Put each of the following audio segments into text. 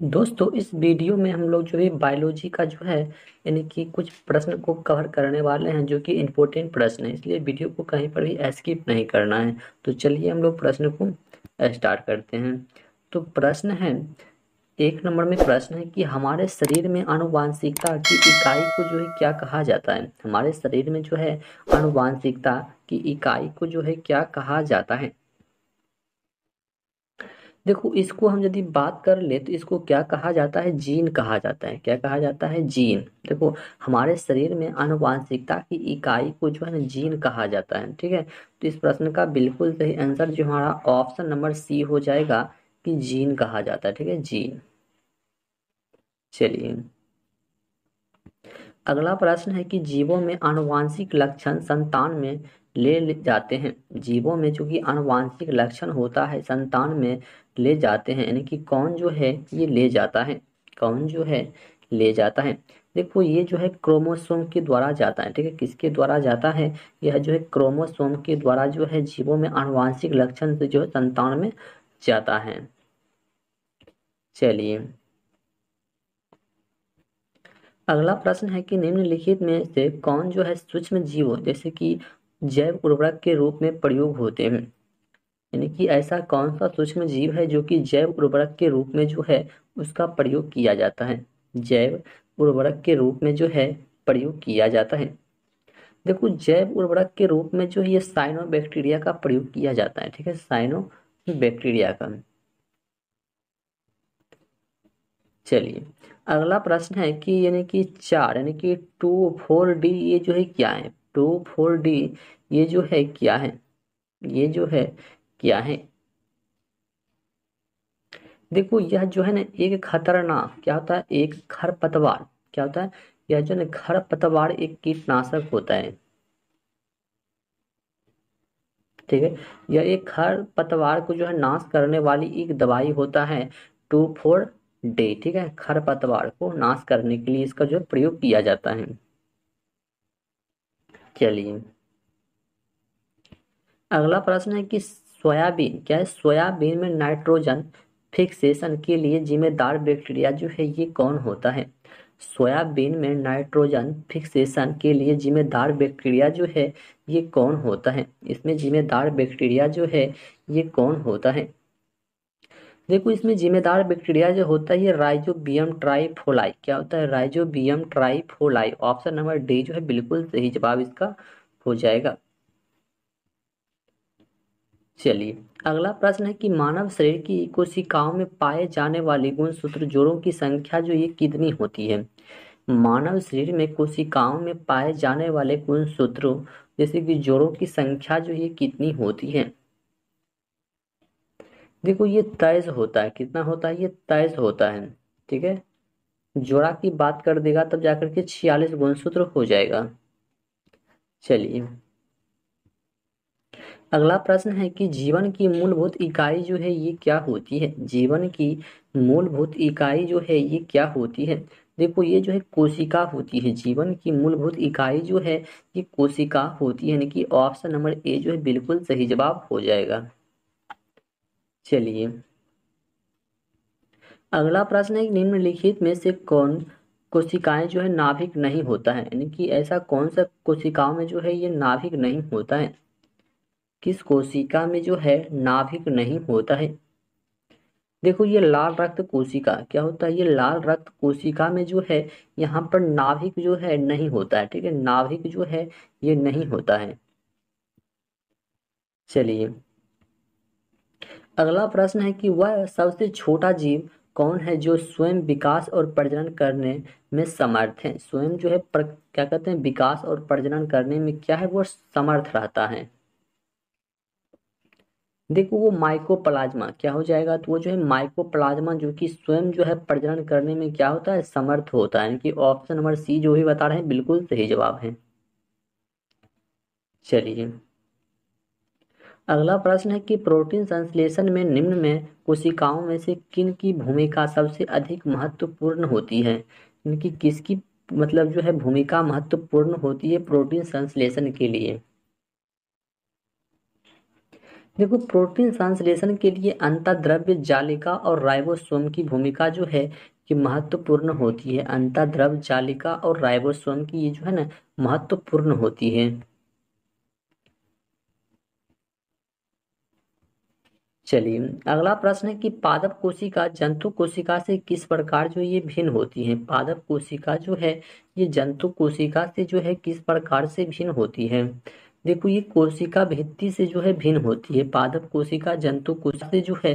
दोस्तों इस वीडियो में हम लोग जो है बायोलॉजी का जो है यानी कि कुछ प्रश्न को कवर करने वाले हैं जो कि इम्पोर्टेंट प्रश्न है, इसलिए वीडियो को कहीं पर भी स्किप नहीं करना है। तो चलिए हम लोग प्रश्न को स्टार्ट करते हैं। तो प्रश्न है, एक नंबर में प्रश्न है कि हमारे शरीर में आनुवांशिकता की इकाई को जो है क्या कहा जाता है। हमारे शरीर में जो है आनुवांशिकता की इकाई को जो है क्या कहा जाता है। देखो इसको हम यदि बात कर ले तो इसको क्या कहा जाता है, जीन कहा जाता है। क्या कहा जाता है, जीन। देखो हमारे शरीर में आनुवांशिकता की इकाई को जो है ना जीन कहा जाता है। ठीक है, तो इस प्रश्न का बिल्कुल सही आंसर जो हमारा ऑप्शन नंबर सी हो जाएगा कि जीन कहा जाता है। ठीक है, जीन। चलिए अगला प्रश्न है कि जीवों में आनुवांशिक लक्षण संतान में ले जाते हैं। जीवों में जो कि आनुवांशिक लक्षण होता है संतान में ले जाते हैं, यानी कि कौन जो है ये ले जाता है, कौन जो है ले जाता है। देखो ये जो है क्रोमोसोम के द्वारा जाता है। ठीक है, किसके द्वारा जाता है, यह जो है क्रोमोसोम के द्वारा जो है जीवों में आनुवांशिक लक्षण से जो है संतान में जाता है। चलिए अगला प्रश्न है कि निम्नलिखित में से कौन जो है सूक्ष्म जीव जैसे कि जैव उर्वरक के रूप में प्रयोग होते हैं। यानी कि ऐसा कौन सा सूक्ष्म जीव है जो कि जैव उर्वरक के रूप में जो है उसका प्रयोग किया जाता है। जैव उर्वरक के रूप में जो है प्रयोग किया जाता है। देखो जैव उर्वरक के रूप में जो है ये साइनो बैक्टीरिया का प्रयोग किया जाता है। ठीक है, साइनो बैक्टीरिया का। चलिए अगला प्रश्न है कि यानी कि चार यानी कि 2,4-D ये जो है क्या है। 2,4-D ये जो है क्या है, ये जो है क्या है। देखो यह जो है ना एक खतरनाक क्या होता है, एक खरपतवार क्या होता है, यह जो है ना खरपतवार एक कीटनाशक होता है। ठीक है, यह एक खरपतवार को जो है नाश करने वाली एक दवाई होता है 2,4-D। ठीक है, खरपतवार को नाश करने के लिए इसका जो है प्रयोग किया जाता है। चलिए अगला प्रश्न है कि सोयाबीन क्या है, सोयाबीन में नाइट्रोजन फिक्सेशन के लिए जिम्मेदार बैक्टीरिया जो है ये कौन होता है। सोयाबीन में नाइट्रोजन फिक्सेशन के लिए जिम्मेदार बैक्टीरिया जो है ये कौन होता है, इसमें जिम्मेदार बैक्टीरिया जो है ये कौन होता है। देखो इसमें जिम्मेदार बैक्टीरिया जो होता है ये राइजोबियम ट्राइफोलाई क्या होता है, rhizobium trifolii. Option number D जो है बिल्कुल सही जवाब इसका हो जाएगा। चलिए अगला प्रश्न है कि मानव शरीर की कोशिकाओं में पाए जाने वाले गुणसूत्र जोड़ों की संख्या जो ये कितनी होती है। मानव शरीर में कोशिकाओं में पाए जाने वाले गुणसूत्रों जैसे कि जोड़ों की संख्या जो ये कितनी होती है। देखो ये तेईस होता है, कितना होता है, ये तेईस होता है। ठीक है, जोड़ा की बात कर देगा तब जाकर के 46 गुणसूत्र हो जाएगा। चलिए अगला प्रश्न है कि जीवन की मूलभूत इकाई जो है ये क्या होती है। जीवन की मूलभूत इकाई जो है ये क्या होती है। देखो ये जो है कोशिका होती है, जीवन की मूलभूत इकाई जो है ये कोशिका होती है, यानी कि ऑप्शन नंबर ए जो है बिल्कुल सही जवाब हो जाएगा। चलिए अगला प्रश्न है कि निम्नलिखित में से कौन कोशिकाएं जो है नाभिक नहीं होता है, यानी कि ऐसा कौन सा कोशिकाओं में जो है ये नाभिक नहीं होता है। किस कोशिका में जो है नाभिक नहीं होता है। देखो ये लाल रक्त कोशिका क्या होता है, ये लाल रक्त कोशिका में जो है यहाँ पर नाभिक जो है नहीं होता है। ठीक है, नाभिक जो है ये नहीं होता है। चलिए अगला प्रश्न है कि वह सबसे छोटा जीव कौन है जो स्वयं विकास और प्रजनन करने में समर्थ है। स्वयं जो है क्या कहते हैं विकास और प्रजनन करने में क्या है वो समर्थ रहता है। देखो वो माइकोप्लाज्मा क्या हो जाएगा, तो वो जो है माइकोप्लाज्मा जो कि स्वयं जो है प्रजनन करने में क्या होता है समर्थ होता है, कि ऑप्शन नंबर सी जो भी बता रहे हैं बिल्कुल सही जवाब है। चलिए अगला प्रश्न है कि प्रोटीन संश्लेषण में निम्न में कोशिकाओं में से किन की भूमिका सबसे अधिक महत्वपूर्ण होती है। इनकी किसकी मतलब जो है भूमिका महत्वपूर्ण होती है प्रोटीन संश्लेषण के लिए। देखो प्रोटीन संश्लेषण के लिए अंतःद्रव्य जालिका और राइबोसोम की भूमिका जो है कि महत्वपूर्ण होती है। अंतःद्रव्य जालिका और राइबोसोम की ये जो है ना महत्वपूर्ण होती है। चलिए अगला प्रश्न है कि पादप कोशिका जंतु कोशिका से किस प्रकार जो ये भिन्न होती है। पादप कोशिका जो है ये जंतु कोशिका से जो है किस प्रकार से भिन्न होती है। देखो ये कोशिका भित्ति से जो है भिन्न होती है। पादप कोशिका जंतु कोशिका से जो है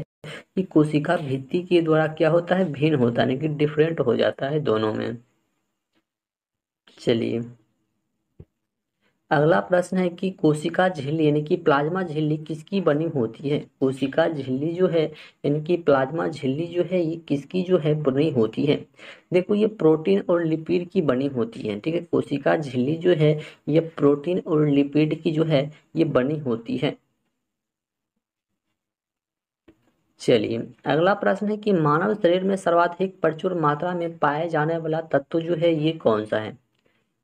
ये कोशिका भित्ति के द्वारा क्या होता है भिन्न होता है, यानी कि डिफरेंट हो जाता है दोनों में। चलिए अगला प्रश्न है कि कोशिका झिल्ली यानी कि प्लाज्मा झिल्ली किसकी बनी होती है। कोशिका झिल्ली जो है यानी कि प्लाज्मा झिल्ली जो है ये किसकी जो है बनी होती है। देखो ये प्रोटीन और लिपिड की बनी होती है। ठीक है, कोशिका झिल्ली जो है ये प्रोटीन और लिपिड की जो है ये बनी होती है। चलिए अगला प्रश्न है कि मानव शरीर में सर्वाधिक प्रचुर मात्रा में पाए जाने वाला तत्व जो है ये कौन सा है।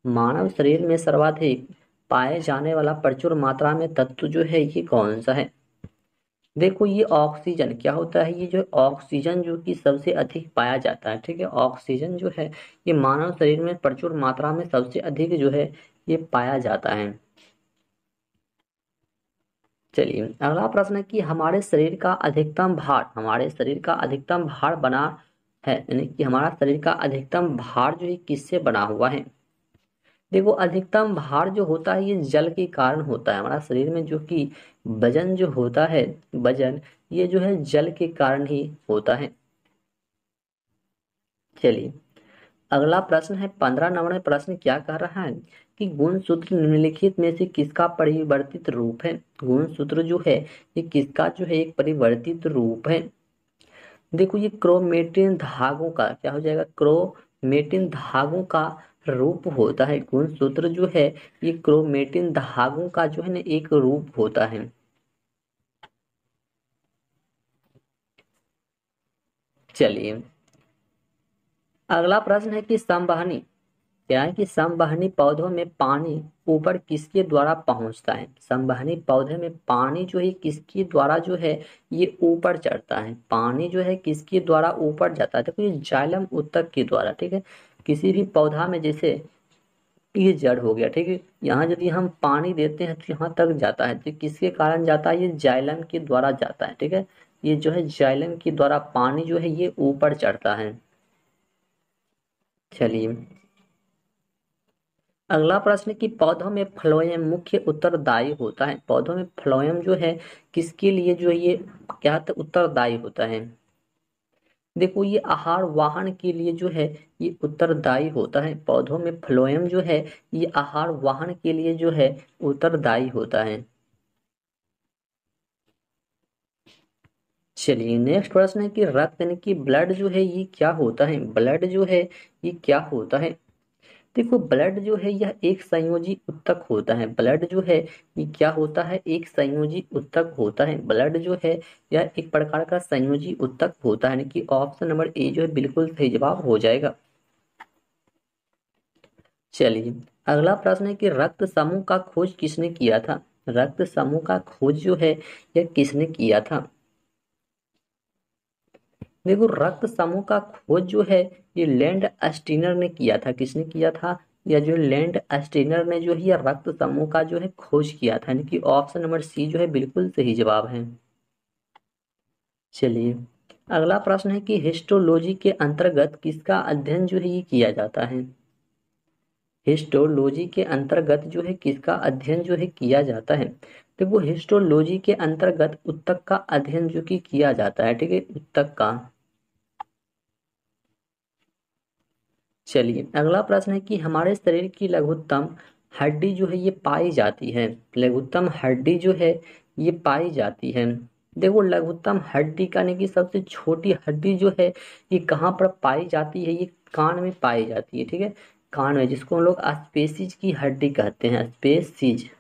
मानव शरीर में सर्वाधिक पाए जाने वाला प्रचुर मात्रा में तत्व जो है ये कौन सा है। देखो ये ऑक्सीजन क्या होता है, ये जो ऑक्सीजन जो कि सबसे अधिक पाया जाता है। ठीक है, ऑक्सीजन जो है ये मानव शरीर में प्रचुर मात्रा में सबसे अधिक जो है ये पाया जाता है। चलिए अगला प्रश्न है कि हमारे शरीर का अधिकतम भार बना है, यानी कि हमारा शरीर का अधिकतम भार जो है किससे बना हुआ है। देखो अधिकतम भार जो होता है ये जल के कारण होता है। हमारा शरीर में जो कि वजन जो होता है, वजन ये जो है जल के कारण ही होता है। चलिए अगला प्रश्न है 15 नंबर प्रश्न क्या कह रहा है कि गुणसूत्र निम्नलिखित में से किसका परिवर्तित रूप है। गुणसूत्र जो है ये किसका जो है एक परिवर्तित रूप है। देखो ये क्रोमेटिन धागों का क्या हो जाएगा, क्रोमेटिन धागों का रूप होता है। गुणसूत्र जो है ये क्रोमेटिन धागों का जो है ना एक रूप होता है। चलिए अगला प्रश्न है कि संवहनी क्या है कि संवहनी पौधों में पानी ऊपर किसके द्वारा पहुंचता है। संवहनी पौधे में पानी जो है किसके द्वारा जो है ये ऊपर चढ़ता है। पानी जो है किसके द्वारा ऊपर जाता है। देखो ये जाइलम उत्तक के द्वारा। ठीक है, किसी भी पौधा में जैसे ये जड़ हो गया। ठीक है, यहाँ यदि हम पानी देते हैं तो यहाँ तक जाता है, तो किसके कारण जाता है, ये जाइलम के द्वारा जाता है। ठीक है, ये जो है जाइलम के द्वारा पानी जो है ये ऊपर चढ़ता है। चलिए अगला प्रश्न कि पौधों में फ्लोएम मुख्य उत्तरदायी होता है। पौधों में फ्लोएम जो है किसके लिए जो है ये क्या उत्तरदायी होता है। देखो ये आहार वाहन के लिए जो है ये उत्तरदायी होता है। पौधों में फ्लोएम जो है ये आहार वाहन के लिए जो है उत्तरदायी होता है। चलिए नेक्स्ट प्रश्न है कि रक्त यानी कि ब्लड जो है ये क्या होता है। ब्लड जो है ये क्या होता है। देखो ब्लड जो है यह एक संयोजी उत्तक होता है। ब्लड जो है ये क्या होता है, एक संयोजी उत्तक होता है। ब्लड जो है यह एक प्रकार का संयोजी उत्तक होता है, यानी कि ऑप्शन नंबर ए जो है बिल्कुल सही जवाब हो जाएगा। चलिए अगला प्रश्न है कि रक्त समूह का खोज किसने किया था। रक्त समूह का खोज जो है यह किसने किया था। देखो रक्त समूह का खोज जो है ये लैंड अस्टीनर ने किया था। किसने किया था, या जो लैंड अस्टीनर ने जो है ये रक्त समूह का जो है खोज किया था, यानी कि ऑप्शन नंबर सी जो है बिल्कुल सही जवाब है। चलिए अगला प्रश्न है कि हिस्टोलॉजी के अंतर्गत किसका अध्ययन जो है ये किया जाता है। हिस्टोलॉजी के अंतर्गत जो है किसका अध्ययन जो है किया जाता है। देखो हिस्टोलॉजी के अंतर्गत उत्तक का अध्ययन जो कि किया जाता है। ठीक है, उत्तक का। चलिए अगला प्रश्न है कि हमारे शरीर की लघुत्तम हड्डी जो है ये पाई जाती है। लघुत्तम हड्डी जो है ये पाई जाती है। देखो लघुत्तम हड्डी का यानी कि सबसे छोटी हड्डी जो है ये कहाँ पर पाई जाती है, ये कान में पाई जाती है। ठीक है, कान में, जिसको हम लोग स्पेसिज की हड्डी कहते हैं, स्पेसिज।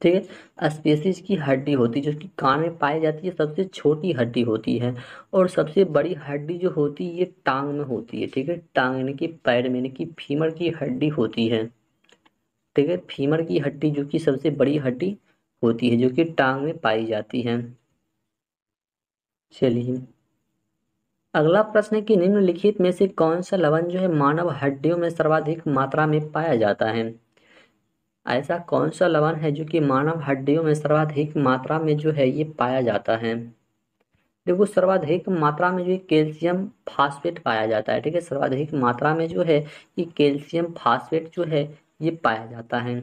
ठीक है, स्पेसिस की हड्डी होती है जो कि कान में पाई जाती है, सबसे छोटी हड्डी होती है। और सबसे बड़ी हड्डी जो होती है ये टांग में होती है। ठीक है, टांग यानी कि पैर में, यानी कि फीमर की हड्डी होती है। ठीक है, फीमर की हड्डी जो कि सबसे बड़ी हड्डी होती है जो कि टांग में पाई जाती है। चलिए अगला प्रश्न है कि निम्नलिखित में से कौन सा लवण जो है मानव हड्डियों में सर्वाधिक मात्रा में पाया जाता है। ऐसा कौन सा लवण है जो कि मानव हड्डियों में सर्वाधिक मात्रा में जो है ये पाया जाता है। देखो सर्वाधिक मात्रा में जो है कैल्शियम फास्फेट पाया जाता है। ठीक है, सर्वाधिक मात्रा में जो है ये कैल्शियम फास्फेट जो है ये पाया जाता है।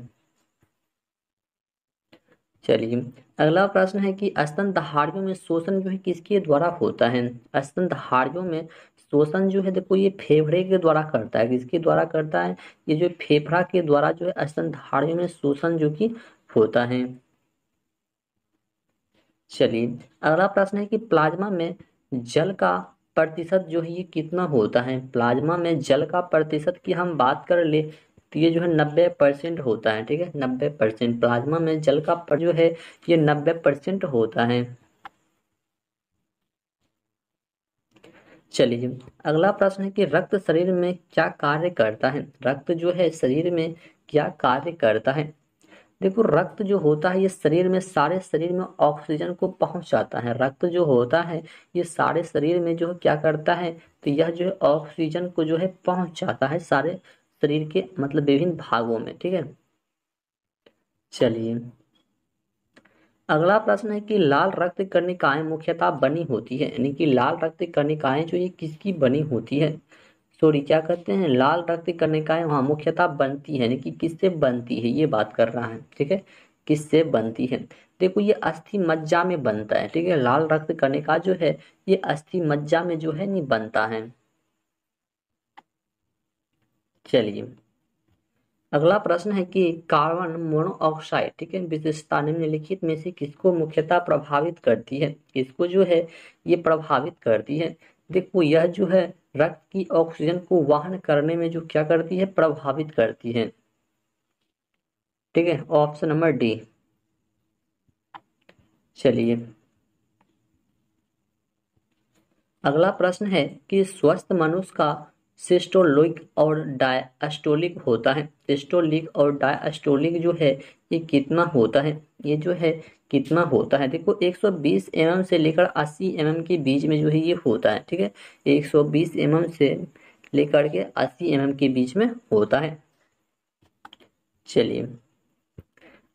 चलिए अगला प्रश्न है कि स्तनधारियों में शोषण जो है किसके द्वारा होता है। स्तनधारियों में शोषण जो है देखो ये फेफड़े के द्वारा करता है। किसके द्वारा करता है, ये जो फेफड़ा के द्वारा जो है स्तनधारियों में शोषण जो कि होता है। चलिए अगला प्रश्न है कि प्लाज्मा में जल का प्रतिशत जो है ये कितना होता है। प्लाज्मा में जल का प्रतिशत की हम बात कर ले तो ये जो है 90% होता है। ठीक है, 90% प्लाज्मा में जल का जो है ये 90% होता है। चलिए अगला प्रश्न है कि रक्त शरीर में क्या कार्य करता है। रक्त जो है शरीर में क्या कार्य करता है। देखो रक्त जो होता है ये शरीर में सारे शरीर में ऑक्सीजन को पहुंचाता है। रक्त जो होता है ये सारे शरीर में जो है क्या करता है, तो यह जो है ऑक्सीजन को जो है पहुंचाता है सारे शरीर के मतलब विभिन्न भागों में। ठीक है, चलिए अगला प्रश्न है कि लाल रक्त कणिकाएं मुख्यतः बनी होती है, यानी कि लाल रक्त कणिकाएं जो ये किसकी बनी होती है। सॉरी क्या कहते हैं, लाल रक्त कणिकाएं वहाँ मुख्यतः बनती है, यानी कि किससे बनती है ये बात कर रहा है। ठीक है, किससे बनती है। देखो ये अस्थि मज्जा में बनता है। ठीक है, लाल रक्त कणिका जो है ये अस्थि मज्जा में जो है नहीं बनता है। चलिए अगला प्रश्न है कि कार्बन मोनोऑक्साइड ठीक है विशेषता निम्नलिखित में से किसको मुख्यतः प्रभावित करती है। किसको जो है ये प्रभावित करती है। देखो यह जो है रक्त की ऑक्सीजन को वहन करने में जो क्या करती है, प्रभावित करती है। ठीक है, ऑप्शन नंबर डी। चलिए अगला प्रश्न है कि स्वस्थ मनुष्य का सिस्टोलिक और डायस्टोलिक होता है। सिस्टोलिक और डायस्टोलिक जो है ये कितना होता है, ये जो है कितना होता है। देखो 120 mm से लेकर 80 mm के बीच में जो है ये होता है। ठीक है, 120 mm से लेकर के 80 mm के बीच में होता है। चलिए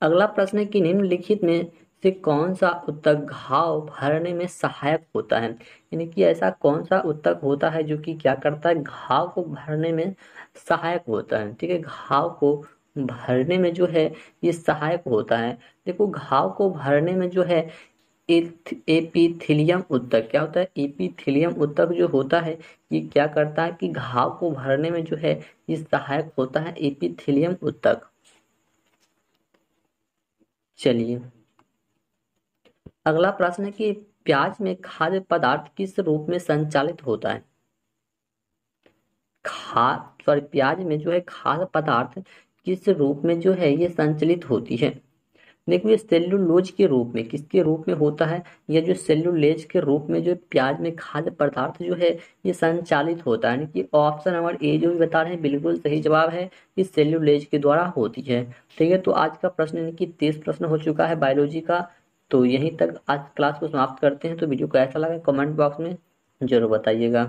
अगला प्रश्न है कि निम्नलिखित में से कौन सा ऊतक घाव भरने में सहायक होता है। यानी कि ऐसा कौन सा ऊतक होता है जो कि क्या करता है, घाव को भरने में सहायक होता है। ठीक है, घाव को भरने में जो है ये सहायक होता है। देखो घाव को भरने में जो है एपिथेलियम ऊतक क्या होता है, एपिथेलियम ऊतक जो होता है ये क्या करता है कि घाव को भरने में जो है ये सहायक होता है, एपिथेलियम ऊतक। चलिए अगला प्रश्न है कि प्याज में खाद्य पदार्थ किस रूप में संचालित होता है। खा सॉरी प्याज में जो है खाद्य पदार्थ किस रूप में जो है ये संचालित होती है। देखो ये सेल्यूलोज के रूप में, किसके रूप में होता है, यह जो सेल्यूलेज के रूप में जो प्याज में खाद्य पदार्थ जो है ये संचालित होता है। यानी कि ऑप्शन नंबर ए जो भी बता रहे हैं बिल्कुल सही जवाब है, ये सेल्यूलेज के द्वारा होती है। ठीक है, तो आज का प्रश्न यानी कि 30 प्रश्न हो चुका है बायोलॉजी का। तो यहीं तक आज क्लास को समाप्त करते हैं। तो वीडियो को कैसा लगा कमेंट बॉक्स में जरूर बताइएगा।